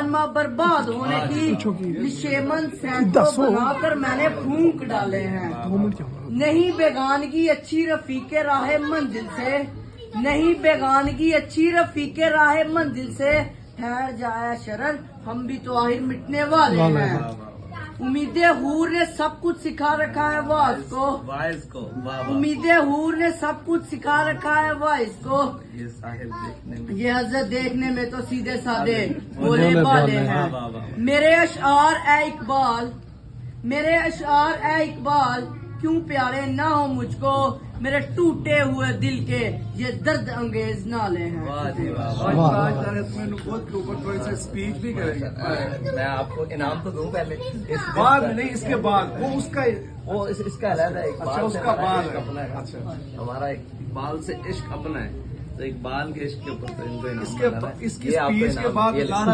ماں برباد ہونے کی نشیمن سینکڑوں بنا کر میں نے پھونک ڈالے ہیں. نہیں بیگانگی اچھی رفیق راہ منزل سے، نہیں بیگانگی اچھی رفیق راہ منزل سے، ٹھہر جائے شرر ہم بھی تو آخر مٹنے والے ہیں. امیدیں حور نے سب کچھ سکھا رکھا ہے وائس کو، امیدیں حور نے سب کچھ سکھا رکھا ہے وائس کو. یہ حضرت دیکھنے میں تو سیدھے سادے بولے والے ہیں. میرے اشعار اے اقبال، میرے اشعار اے اقبال کیوں پیارے نہ ہو مجھ کو، میرے ٹوٹے ہوئے دل کے یہ درد انگیز نالے ہیں. اسپیچ بھی کریں گے. میں آپ کو انعام تو دوں پہلے، بعد نہیں اس کے بعد وہ اس کا وہ اس کا علیحدہ ہے. اقبال اس سے کا ہمارا بعد عشق اپنا ہے. اچھا ہمارا اقبال سے عشق اپنا ہے، تو اقبال کے عشق کے اوپر تو ان کو انعام اس کے ملا ہے. اس کی یہ آپ کو اسپیچ کے انعام بعد یہ لیں. گانا